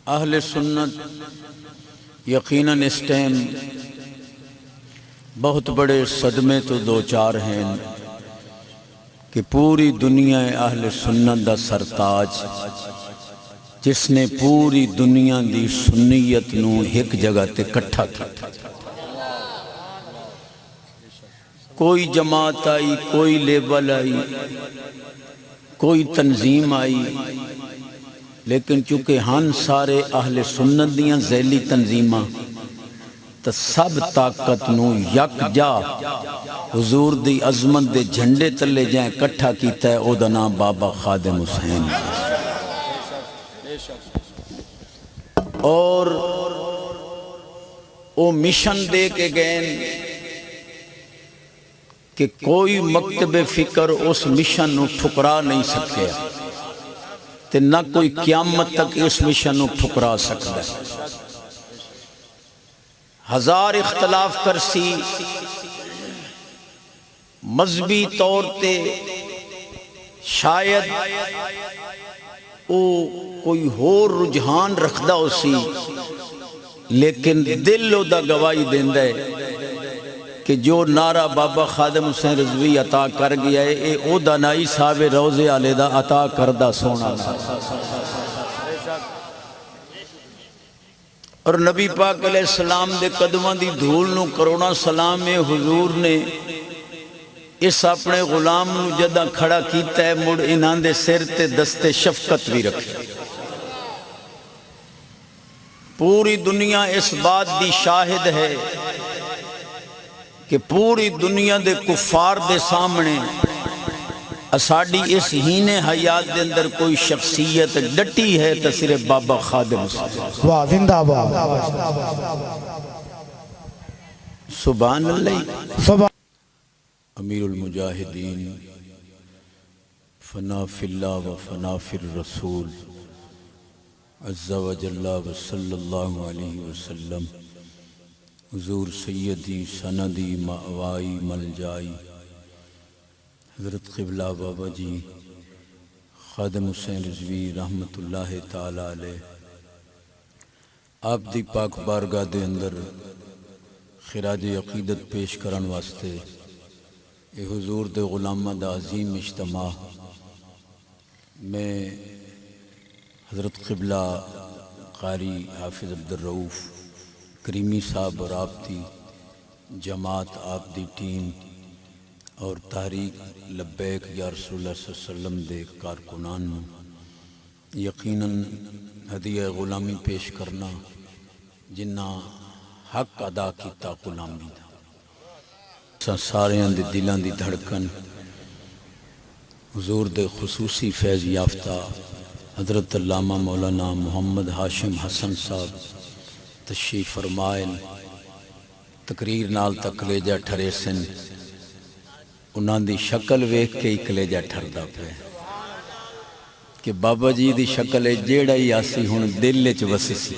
اہل سنت یقیناً اس ٹائم بہت بڑے صدمے تو دو چار ہیں کہ پوری دنیا اہل سنت دا سرتاج جس نے پوری دنیا دی سنیت نو ایک جگہ تے کٹھا کیا. کوئی جماعت آئی، کوئی لیبل آئی، کوئی تنظیم آئی، لیکن چونکہ ہن سارے اہل سنت دیاں ذیلی تنظیماں تو سب طاقت نو یک جا حضور دی عظمت دے جھنڈے تلے جائیں کٹھا کیتا ہے. او دا نام بابا خادم حسین اور او مشن دے کے گئے کہ کوئی مکتب فکر اس مشن نو ٹھکرا نہیں سکے تے نہ کوئی قیامت تک اس مشن نو ٹھکرا سکتا ہے. ہزار اختلاف کرسی مذہبی طور تے شاید او کوئی ہور رجحان رکھدا ہو سی، لیکن دل او دا گواہی دیندا ہے کہ جو نعرہ بابا خادم حسین رضوی عطا کر گیا ہے اے او دا نائی صاحب روزے آلے دا عطا کردہ سونا اور نبی پاک علیہ السلام دے قدمہ دی دھول نو کرونا سلام میں حضور نے اس اپنے غلام نو جدہ کھڑا کیتا ہے مڑ انہاں دے سر تے دست شفقت بھی رکھے. پوری دنیا اس بات دی شاہد ہے کہ پوری دنیا دے کفار دے سامنے اساڑی اس ہینے حیات دے اندر کوئی شخصیت ڈٹی ہے تو صرف بابا خادم حسین. واہ زندہ باب سبحان اللہ. امیر المجاہدین فنا فی اللہ و فنا فی الرسول عز و جل و صلی اللہ علیہ وسلم. حضور سیدی سندی مأوائی ملجائی حضرت قبلہ بابا جی خادم حسین رضوی رحمت اللہ تعالی علیہ آپ دی پاک بارگاہ دے اندر خراج عقیدت پیش کرن واسطے اے حضور دے غلامہ دا عظیم اجتماع میں حضرت قبلہ قاری حافظ عبدالرؤوف کریمی صاحب اور آپ دی جماعت آپ دی ٹیم اور تحریک لبیک یا رسول اللہ صلی اللہ علیہ وسلم دے کارکنان یقیناً ہدیہ غلامی پیش کرنا جنہ حق ادا کیتا غلامی دا. سارے دے دلان دی دھڑکن حضور دے خصوصی فیض یافتہ حضرت علامہ مولانا محمد ہاشم حسن صاحب تشریف فرمائن تقریر نال تک کلیجہ ٹھرے سن. انہاں دی شکل ویکھ کے ہی کلیجہ ٹھردا پے کہ بابا جی دی شکل جیڑا ہی آسی ہن دل وچ وسی سی.